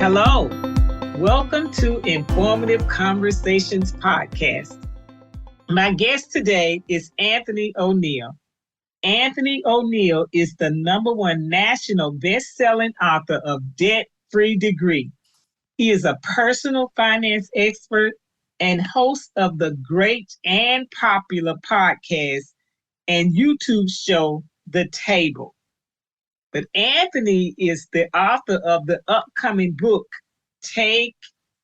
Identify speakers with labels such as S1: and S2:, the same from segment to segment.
S1: Hello, welcome to Informative Conversations Podcast. My guest today is Anthony O'Neal. Anthony O'Neal is the #1 national best-selling author of Debt-Free Degree. He is a personal finance expert and host of the great and popular podcast and YouTube show, The Table. But Anthony is the author of the upcoming book, Take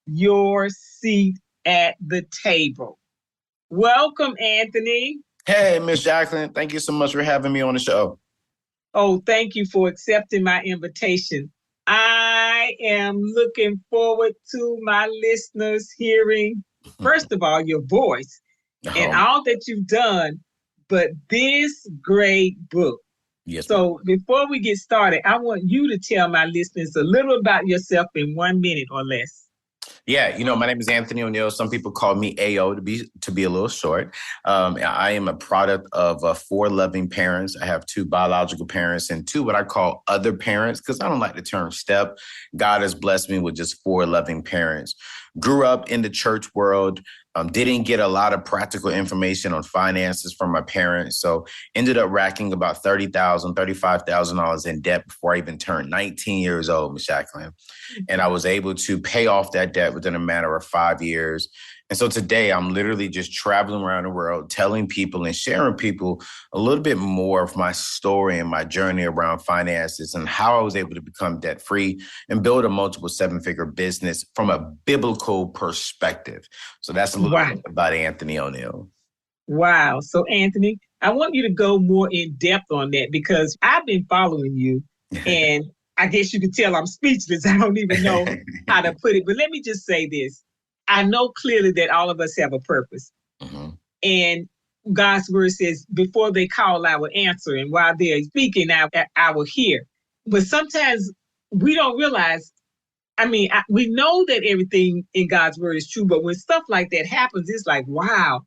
S1: Your Seat at the Table. Welcome, Anthony.
S2: Hey, Miss Jacqueline. Thank you so much for having me on the show.
S1: Oh, thank you for accepting my invitation. I am looking forward to my listeners hearing, first of all, your voice and all that you've done, but this great book.
S2: Yes.
S1: So before we get started, I want you to tell my listeners a little about yourself in 1 minute or less.
S2: Yeah, my name is Anthony O'Neal. Some people call me AO to be a little short. I am a product of 4 loving parents. I have 2 biological parents and 2 what I call other parents, because I don't like the term step. God has blessed me with just 4 loving parents. Grew up in the church world. Didn't get a lot of practical information on finances from my parents. So ended up racking about $30,000, $35,000 in debt before I even turned 19 years old, Ms. Jacqueline. And I was able to pay off that debt within a matter of 5 years. And so today I'm literally just traveling around the world, telling people and sharing people a little bit more of my story and my journey around finances and how I was able to become debt free and build a multiple 7-figure business from a biblical perspective. So that's a little bit about Anthony O'Neal.
S1: Wow. So Anthony, I want you to go more in depth on that because I've been following you and I guess you can tell I'm speechless. I don't even know how to put it, but let me just say this. I know clearly that all of us have a purpose. Mm-hmm. And God's word says, before they call, I will answer. And while they're speaking, I will hear. But sometimes we don't realize, we know that everything in God's word is true. But when stuff like that happens, it's like, wow,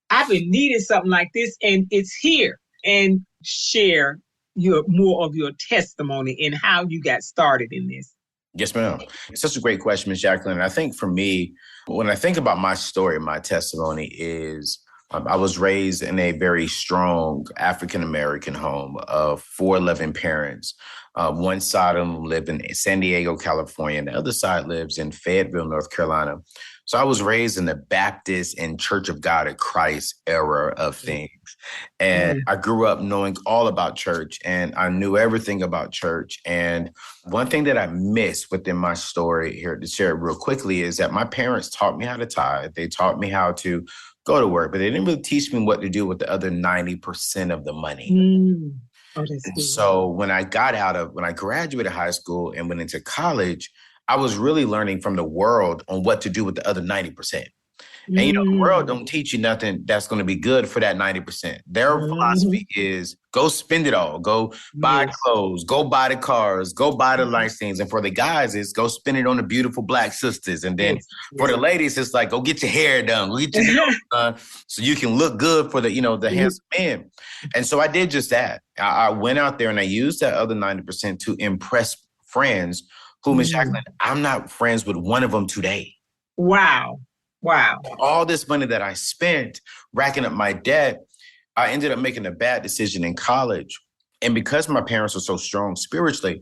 S1: I've been needing something like this and it's here. And share more of your testimony and how you got started in this.
S2: Yes, ma'am. It's such a great question, Ms. Jacqueline. And I think for me, when I think about my story, my testimony is I was raised in a very strong African-American home of 4 loving parents. One side of them lived in San Diego, California, and the other side lives in Fayetteville, North Carolina. So I was raised in the Baptist and Church of God of Christ era of things. And I grew up knowing all about church and I knew everything about church. And one thing that I missed within my story here to share it real quickly is that my parents taught me how to tithe. They taught me how to go to work, but they didn't really teach me what to do with the other 90% of the money. So when I graduated high school and went into college, I was really learning from the world on what to do with the other 90%. And, the world don't teach you nothing that's going to be good for that 90%. Their philosophy is go spend it all. Go buy clothes, go buy the cars, go buy the nice things. And for the guys, it's go spend it on the beautiful Black sisters. And then for the ladies, it's like, go get your hair done. Go get your nails done so you can look good for the, the handsome men. And so I did just that. I went out there and I used that other 90% to impress friends who, Ms. Jacqueline, I'm not friends with one of them today.
S1: Wow.
S2: All this money that I spent racking up my debt, I ended up making a bad decision in college. And because my parents were so strong spiritually,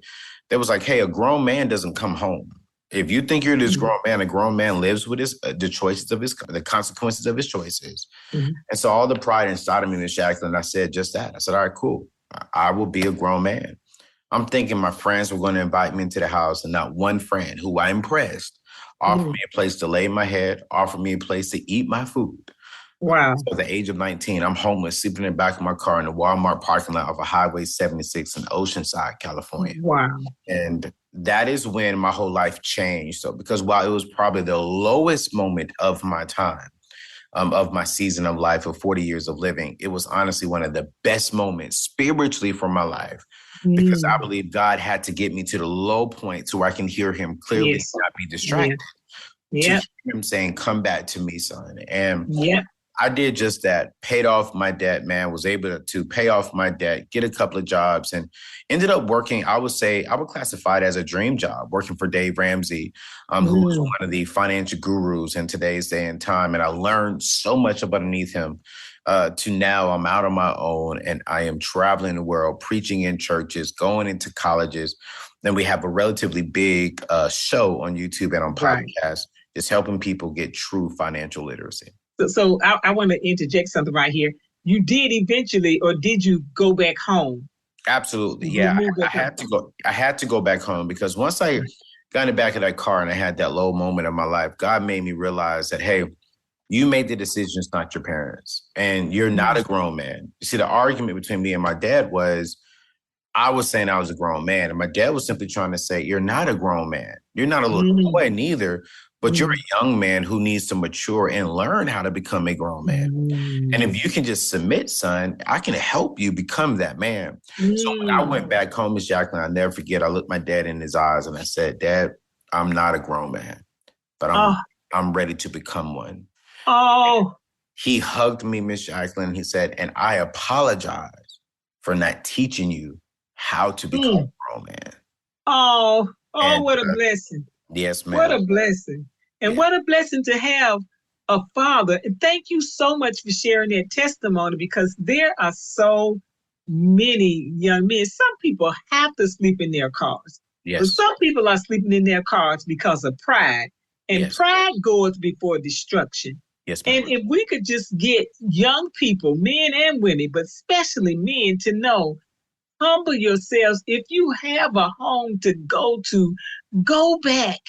S2: they was like, hey, a grown man doesn't come home. If you think you're this grown man, a grown man lives with the consequences of his choices. Mm-hmm. And so all the pride inside of me, Ms. Jacqueline, I said just that. I said, all right, cool. I will be a grown man. I'm thinking my friends were going to invite me into the house and not one friend who I impressed offered me a place to lay my head, offered me a place to eat my food.
S1: Wow.
S2: So at the age of 19, I'm homeless, sleeping in the back of my car in the Walmart parking lot of a Highway 76 in Oceanside, California.
S1: Wow.
S2: And that is when my whole life changed. So because while it was probably the lowest moment of my time, of my season of life of 40 years of living, it was honestly one of the best moments spiritually for my life. Because I believe God had to get me to the low point to where I can hear him clearly and not be distracted. To hear him saying, come back to me, son. And I did just that. Paid off my debt, man. Was able to pay off my debt, get a couple of jobs, and ended up working. I would say I would classify it as a dream job, working for Dave Ramsey, who's one of the financial gurus in today's day and time. And I learned so much up underneath him. To now I'm out on my own and I am traveling the world, preaching in churches, going into colleges. Then we have a relatively big show on YouTube and on podcasts, just helping people get true financial literacy.
S1: So I want to interject something right here. You did eventually, or did you go back home?
S2: Absolutely. Yeah. I had to go back home because once I got in the back of that car and I had that low moment of my life, God made me realize that, hey, you made the decisions, not your parents, and you're not a grown man. You see, the argument between me and my dad was, I was saying I was a grown man, and my dad was simply trying to say, you're not a grown man. You're not a little boy neither, but you're a young man who needs to mature and learn how to become a grown man. And if you can just submit, son, I can help you become that man. So when I went back home, Miss Jacqueline, I'll never forget, I looked my dad in his eyes and I said, Dad, I'm not a grown man, but I'm ready to become one.
S1: Oh.
S2: He hugged me, Miss Jacqueline. He said, and I apologize for not teaching you how to become a grown man.
S1: Oh, what a blessing.
S2: Yes, ma'am.
S1: What a blessing. And what a blessing to have a father. And thank you so much for sharing that testimony, because there are so many young men. Some people have to sleep in their cars.
S2: Yes.
S1: But some people are sleeping in their cars because of pride. And pride goes before destruction.
S2: Yes, ma'am.
S1: And if we could just get young people, men and women, but especially men, to know, humble yourselves. If you have a home to go to, go back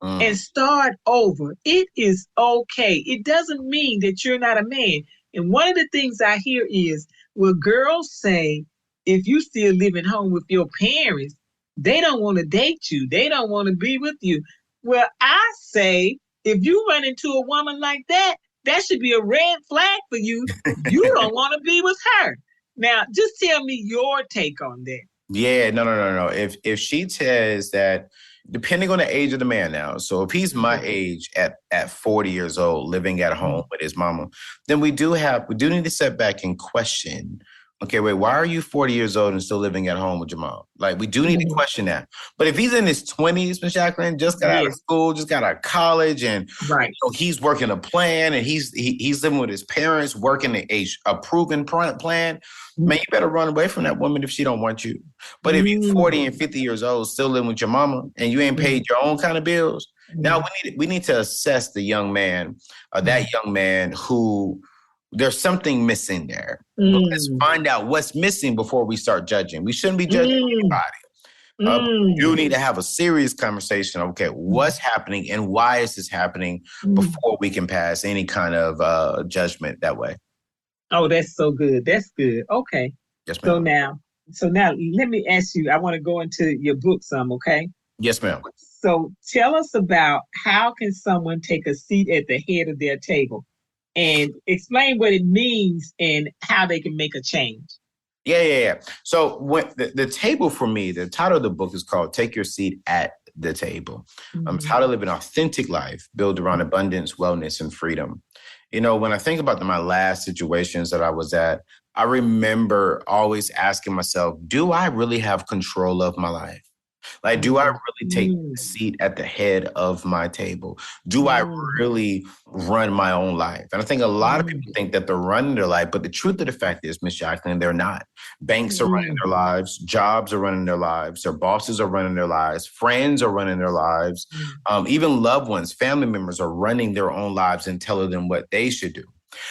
S1: and start over. It is okay. It doesn't mean that you're not a man. And one of the things I hear is, well, girls say, if you still living home with your parents, they don't want to date you. They don't want to be with you. Well, I say, if you run into a woman like that, that should be a red flag for you. You don't want to be with her. Now, just tell me your take on that.
S2: Yeah, no. If she says that, depending on the age of the man now, so if he's my age at 40 years old, living at home with his mama, then we do need to step back and question, okay, wait, why are you 40 years old and still living at home with your mom? Like, we do need to question that. But if he's in his 20s, Ms. Jacqueline, just got out of school, just got out of college, and he's working a plan, and he's living with his parents, working a proven plan, man, you better run away from that woman if she don't want you. But if you're 40 and 50 years old, still living with your mama, and you ain't paid your own kind of bills, now we need to assess the young man, that young man who there's something missing there. Let's find out what's missing before we start judging. We shouldn't be judging anybody. You need to have a serious conversation. Okay, what's happening and why is this happening before we can pass any kind of judgment that way.
S1: Oh, that's so good. That's good. Okay.
S2: Yes, ma'am.
S1: So now let me ask you, I want to go into your book some, okay?
S2: Yes, ma'am.
S1: So tell us about how can someone take a seat at the head of their table, and explain what it means and how they can make a change.
S2: Yeah. So when the table for me, the title of the book is called Take Your Seat at the Table. It's how to live an authentic life, build around abundance, wellness, and freedom. You know, when I think about my last situations that I was at, I remember always asking myself, do I really have control of my life? Like, do I really take a seat at the head of my table? Do I really run my own life? And I think a lot of people think that they're running their life, but the truth of the fact is, Ms. Jacqueline, they're not. Banks are running their lives. Jobs are running their lives. Their bosses are running their lives. Friends are running their lives. Even loved ones, family members are running their own lives and telling them what they should do.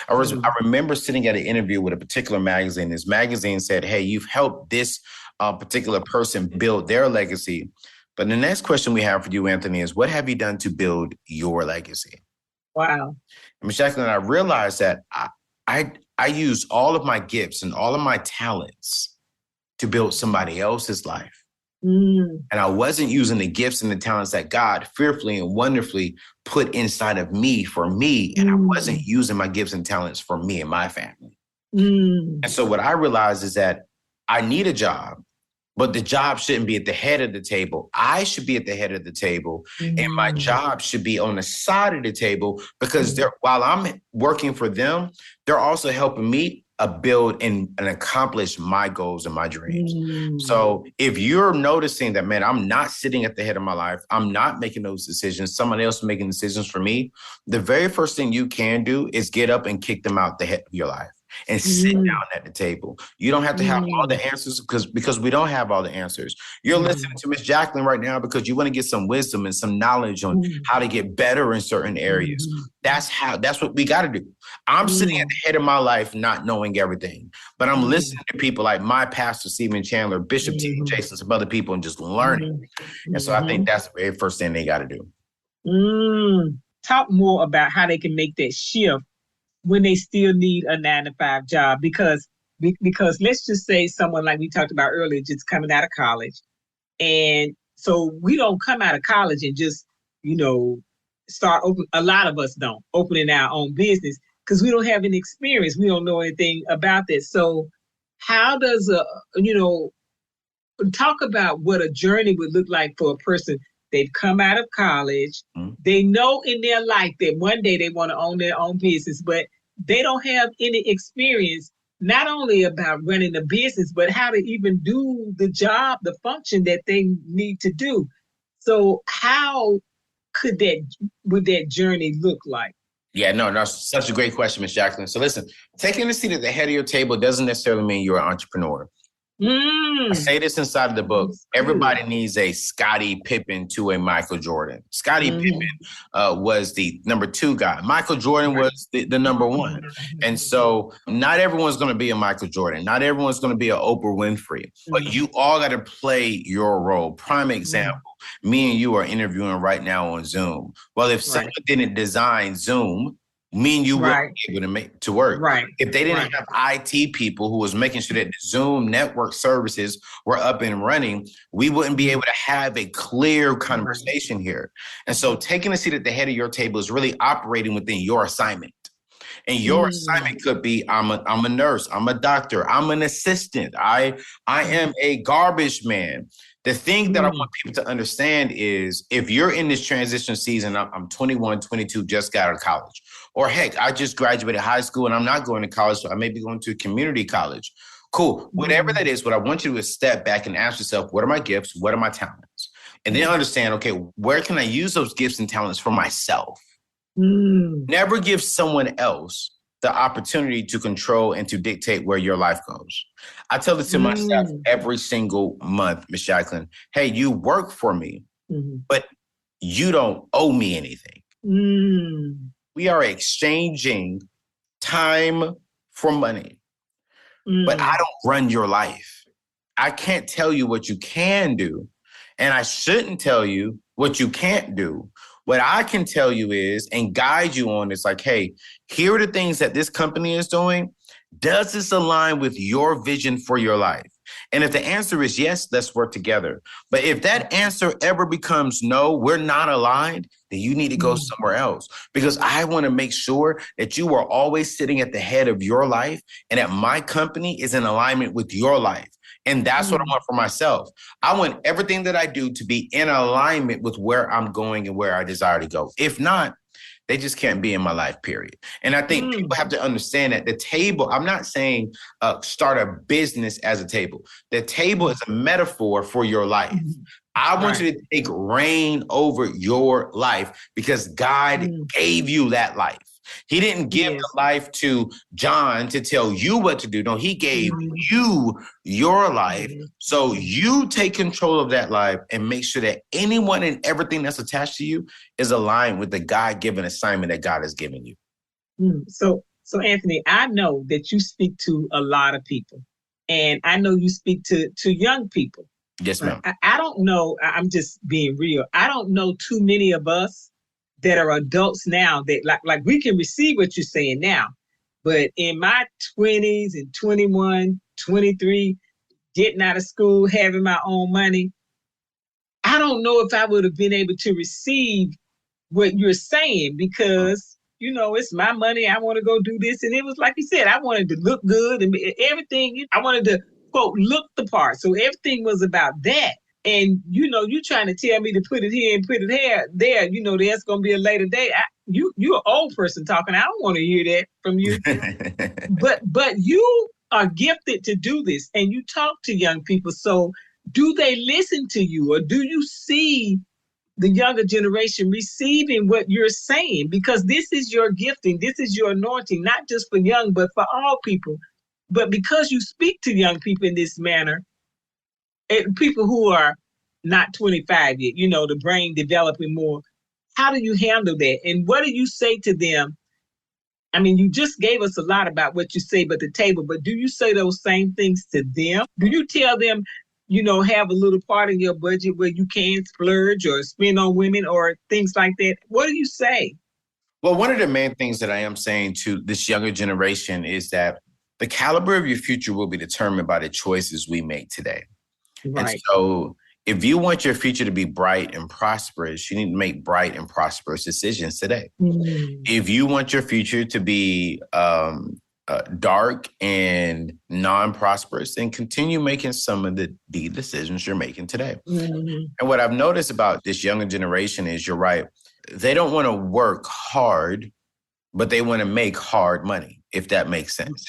S2: I remember sitting at an interview with a particular magazine. This magazine said, hey, you've helped this particular person build their legacy. But the next question we have for you, Anthony, is what have you done to build your legacy?
S1: Wow.
S2: And Ms. Jacqueline, I realized that I used all of my gifts and all of my talents to build somebody else's life. And I wasn't using the gifts and the talents that God fearfully and wonderfully put inside of me for me. And I wasn't using my gifts and talents for me and my family. And so what I realized is that I need a job, but the job shouldn't be at the head of the table. I should be at the head of the table, and my job should be on the side of the table because while I'm working for them, they're also helping me build and accomplish my goals and my dreams. So if you're noticing that, man, I'm not sitting at the head of my life, I'm not making those decisions, someone else is making decisions for me, the very first thing you can do is get up and kick them out the head of your life and sit down at the table. You don't have to have all the answers because we don't have all the answers. You're listening to Miss Jacqueline right now because you want to get some wisdom and some knowledge on how to get better in certain areas. That's what we got to do. I'm sitting at the head of my life not knowing everything, but I'm listening to people like my pastor, Stephen Chandler, Bishop T. Jason, some other people, and just learning. And so I think that's the very first thing they got to do.
S1: Talk more about how they can make that shift when they still need a 9-to-5 job, because let's just say someone like we talked about earlier, just coming out of college. And so we don't come out of college and just, a lot of us don't opening our own business because we don't have any experience. We don't know anything about that. So how does talk about what a journey would look like for a person. They've come out of college. They know in their life that one day they want to own their own business, but they don't have any experience, not only about running the business, but how to even do the job, the function that they need to do. So how would that journey look like?
S2: Yeah, no, that's such a great question, Ms. Jacqueline. So listen, taking a seat at the head of your table doesn't necessarily mean you're an entrepreneur. I say this inside of the book. Everybody needs a Scottie Pippen to a Michael Jordan. Scottie Pippen was the number 2 guy. Michael Jordan was the number 1. And so not everyone's going to be a Michael Jordan. Not everyone's going to be an Oprah Winfrey. But you all got to play your role. Prime example, me and you are interviewing right now on Zoom. Well, if someone didn't design Zoom, me and you wouldn't be able to make to work. If they didn't have IT people who was making sure that the Zoom network services were up and running, we wouldn't be able to have a clear conversation here. And so taking a seat at the head of your table is really operating within your assignment. And your assignment could be, I'm a nurse, I'm a doctor, I'm an assistant, I am a garbage man. The thing that I want people to understand is if you're in this transition season, I'm 21, 22, just got out of college. Or heck, I just graduated high school and I'm not going to college, so I may be going to a community college. Cool. Whatever that is, what I want you to do is step back and ask yourself, what are my gifts? What are my talents? And then understand, okay, where can I use those gifts and talents for myself? Never give someone else the opportunity to control and to dictate where your life goes. I tell this to my staff every single month, Ms. Jacqueline, hey, you work for me, but you don't owe me anything. We are exchanging time for money, but I don't run your life. I can't tell you what you can do, and I shouldn't tell you what you can't do. What I can tell you is, and guide you on, is like, hey, here are the things that this company is doing. Does this align with your vision for your life? And if the answer is yes, let's work together. But if that answer ever becomes no, we're not aligned, then you need to go somewhere else. Because I want to make sure that you are always sitting at the head of your life and that my company is in alignment with your life. And that's what I want for myself. I want everything that I do to be in alignment with where I'm going and where I desire to go. If not, they just can't be in my life, period. And I think people have to understand that the table, I'm not saying start a business as a table. The table is a metaphor for your life. I want you to take reign over your life because God gave you that life. He didn't give the life to John to tell you what to do. No, he gave you your life. So you take control of that life and make sure that anyone and everything that's attached to you is aligned with the God-given assignment that God has given you.
S1: So Anthony, I know that you speak to a lot of people, and I know you speak to young people.
S2: Yes, ma'am.
S1: I don't know. I'm just being real. I don't know too many of us that are adults now that like we can receive what you're saying now. But in my 20s and 21, 23, getting out of school, having my own money, I don't know if I would have been able to receive what you're saying because, it's my money. I want to go do this. And it was like you said, I wanted to look good and everything. I wanted to quote, look the part. So everything was about that. And, you trying to tell me to put it here and put it there, there's going to be a later date. You're an old person talking. I don't want to hear that from you. But you are gifted to do this, and you talk to young people. So do they listen to you, or do you see the younger generation receiving what you're saying? Because this is your gifting. This is your anointing, not just for young, but for all people. But because you speak to young people in this manner, and people who are not 25 yet, the brain developing more, how do you handle that? And what do you say to them? I mean, you just gave us a lot about what you say at the table, but do you say those same things to them? Do you tell them, have a little part in your budget where you can splurge or spend on women or things like that? What do you say?
S2: Well, one of the main things that I am saying to this younger generation is that the caliber of your future will be determined by the choices we make today.
S1: Right.
S2: And so if you want your future to be bright and prosperous, you need to make bright and prosperous decisions today. Mm-hmm. If you want your future to be dark and non-prosperous, then continue making some of the decisions you're making today. Mm-hmm. And what I've noticed about this younger generation is, you're right, they don't want to work hard, but they want to make hard money, if that makes sense.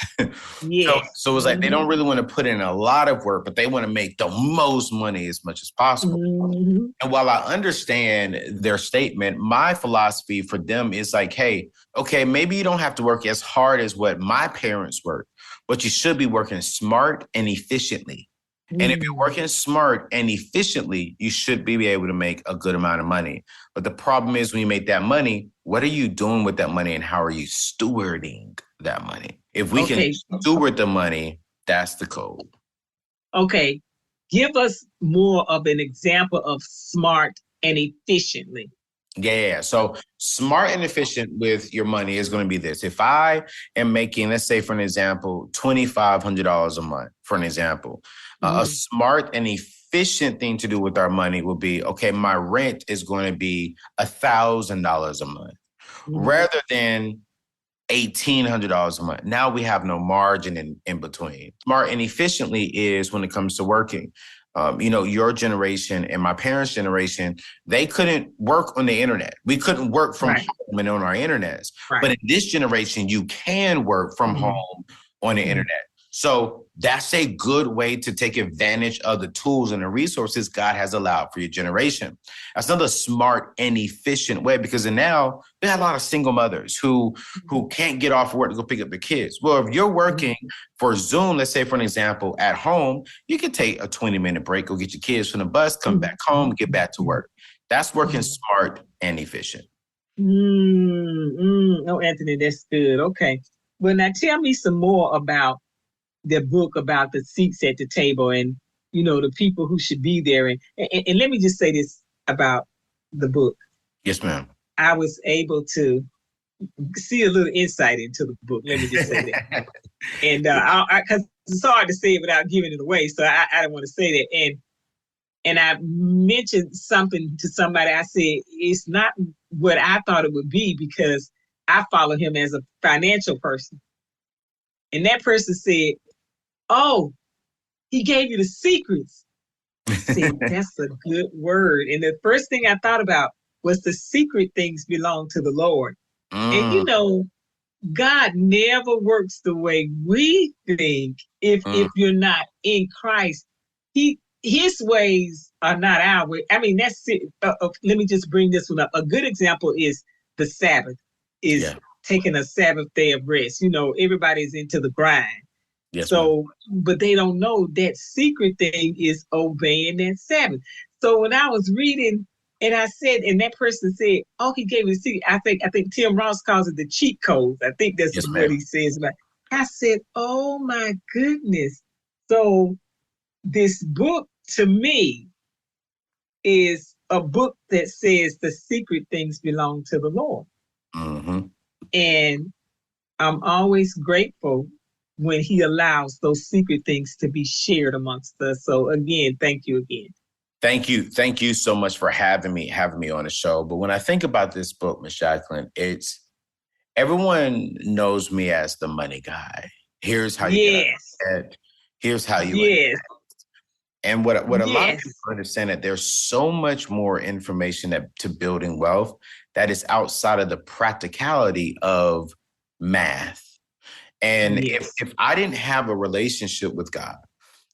S1: Yes.
S2: So it's like they don't really want to put in a lot of work, but they want to make the most money as much as possible. Mm-hmm. And while I understand their statement, my philosophy for them is like, hey, okay, maybe you don't have to work as hard as what my parents worked, but you should be working smart and efficiently. And if you're working smart and efficiently, you should be able to make a good amount of money. But the problem is, when you make that money, what are you doing with that money, and how are you stewarding that money? If we can steward the money, that's the code.
S1: Okay. Give us more of an example of smart and efficiently.
S2: Yeah. So smart and efficient with your money is going to be this. If I am making, let's say, for an example, $2,500 a month, for an example, a smart and efficient thing to do with our money will be, okay, my rent is going to be $1,000 a month rather than $1,800 a month. Now we have no margin in between. Smart and efficiently is when it comes to working. Your generation and my parents' generation, they couldn't work on the internet. We couldn't work from home and on our internets. Right. But in this generation, you can work from home on the internet. So that's a good way to take advantage of the tools and the resources God has allowed for your generation. That's another smart and efficient way, because now we have a lot of single mothers who can't get off work to go pick up their kids. Well, if you're working for Zoom, let's say, for an example, at home, you can take a 20-minute break, go get your kids from the bus, come back home, get back to work. That's working smart and efficient.
S1: Oh, Anthony, that's good. Okay. Well, now tell me some more about the book, about the seats at the table and, the people who should be there. And let me just say this about the book.
S2: Yes, ma'am.
S1: I was able to see a little insight into the book. Let me just say that. And because it's hard to say it without giving it away. So I don't want to say that. And I mentioned something to somebody. I said, it's not what I thought it would be, because I follow him as a financial person. And that person said, oh, he gave you the secrets. I said, that's a good word. And the first thing I thought about was the secret things belong to the Lord. And God never works the way we think if you're not in Christ. His ways are not our way. I mean, that's it. Let me just bring this one up. A good example is the Sabbath, taking a Sabbath day of rest. Everybody's into the grind. Yes, but they don't know that secret thing is obeying that Sabbath. So when I was reading, and I said, and that person said, "Oh, he gave me the secret." I think Tim Ross calls it the cheat codes. I think that's what he says about. I said, "Oh my goodness!" So this book, to me, is a book that says the secret things belong to the Lord, and I'm always grateful when he allows those secret things to be shared amongst us. So again, thank you again.
S2: Thank you. Thank you so much for having me on the show. But when I think about this book, Ms. Jacqueline, everyone knows me as the money guy. Here's how you get Here's how you
S1: Yes.
S2: And what a lot of
S1: Yes.
S2: people understand that there's so much more information to building wealth that is outside of the practicality of math. And
S1: Yes.
S2: if I didn't have a relationship with God,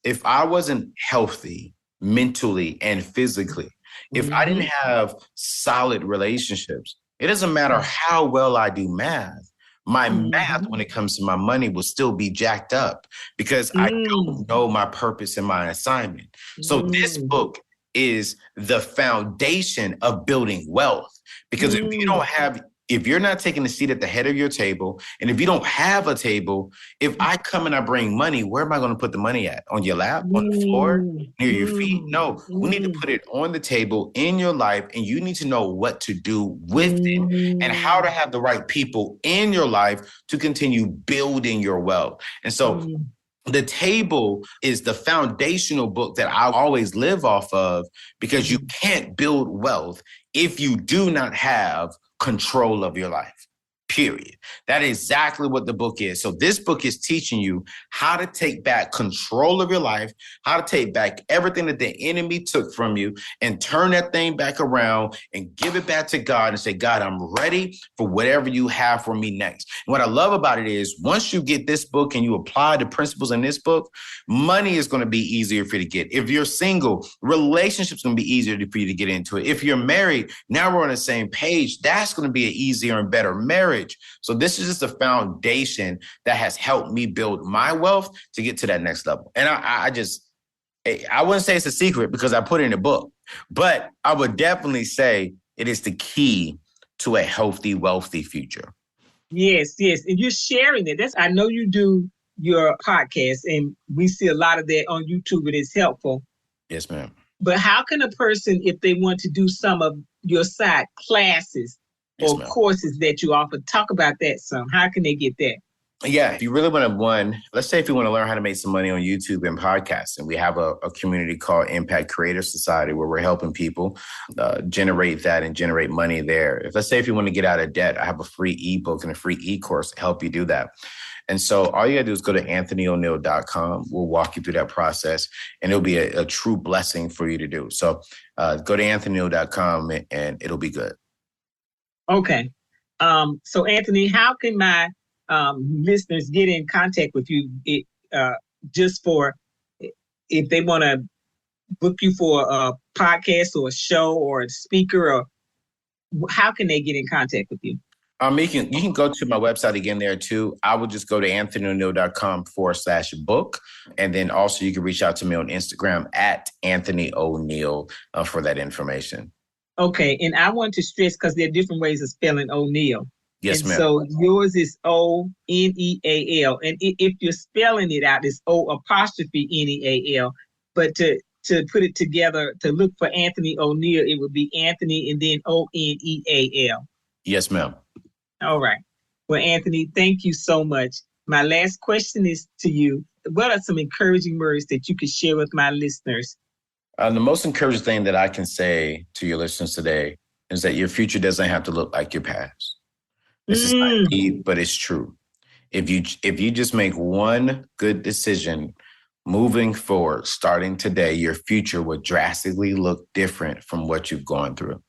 S2: if I wasn't healthy mentally and physically, if I didn't have solid relationships, it doesn't matter how well I do math. My math, when it comes to my money, will still be jacked up because I don't know my purpose and my assignment. So this book is the foundation of building wealth. Because if you're not taking a seat at the head of your table, and if you don't have a table, if I come and I bring money, where am I going to put the money at? On your lap, on the floor, near your feet? No, we need to put it on the table in your life, and you need to know what to do with it and how to have the right people in your life to continue building your wealth. And so the table is the foundational book that I always live off of, because you can't build wealth if you do not have control of your life, period. That is exactly what the book is. So this book is teaching you how to take back control of your life, how to take back everything that the enemy took from you and turn that thing back around and give it back to God and say, God, I'm ready for whatever you have for me next. And what I love about it is once you get this book and you apply the principles in this book, money is going to be easier for you to get. If you're single, relationships going to be easier for you to get into it. If you're married, now we're on the same page. That's going to be an easier and better marriage. So this is just a foundation that has helped me build my wealth to get to that next level. And I wouldn't say it's a secret because I put it in a book, but I would definitely say it is the key to a healthy, wealthy future.
S1: Yes, yes. And you're sharing it. I know you do your podcast, and we see a lot of that on YouTube. It is helpful.
S2: Yes, ma'am.
S1: But how can a person, if they want to do some of your side classes or courses that you offer, talk about that some? How can they get that?
S2: Yeah, if you really want to, let's say if you want to learn how to make some money on YouTube and podcasts, and we have a community called Impact Creator Society where we're helping people generate that and generate money there. Let's say if you want to get out of debt, I have a free ebook and a free e-course to help you do that. And so all you got to do is go to anthonyoneal.com. We'll walk you through that process, and it'll be a true blessing for you to do. So go to anthonyoneal.com and it'll be good.
S1: Okay. So Anthony, how can my listeners get in contact with you just for if they want to book you for a podcast or a show or a speaker, or how can they get in contact with you?
S2: You can go to my website again there too. I would just go to anthonyoneal.com/book. And then also you can reach out to me on Instagram at Anthony O'Neal for that information. Okay.
S1: And I want to stress, because there are different ways of spelling O'Neal.
S2: Yes, ma'am.
S1: So yours is O'Neal. And if you're spelling it out, it's O''Neal. But to put it together, to look for Anthony O'Neal, it would be Anthony and then O'Neal.
S2: Yes, ma'am.
S1: All right. Well, Anthony, thank you so much. My last question is to you. What are some encouraging words that you could share with my listeners?
S2: The most encouraging thing that I can say to your listeners today is that your future doesn't have to look like your past. This is not deep, but it's true. If you just make one good decision moving forward, starting today, your future will drastically look different from what you've gone through.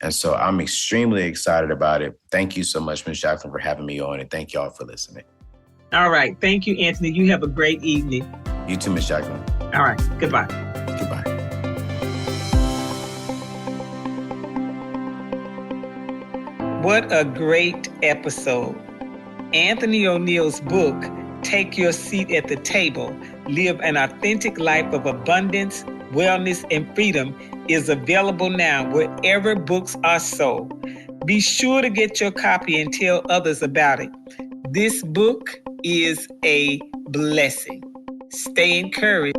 S2: And so I'm extremely excited about it. Thank you so much, Ms. Jacqueline, for having me on, and thank y'all for listening.
S1: All right. Thank you, Anthony. You have a great evening.
S2: You too, Ms. Jacqueline.
S1: All right. Goodbye.
S2: Goodbye.
S1: What a great episode. Anthony O'Neal's book, Take Your Seat at the Table, Live an Authentic Life of Abundance, Wellness, and Freedom, is available now wherever books are sold. Be sure to get your copy and tell others about it. This book is a blessing. Stay encouraged.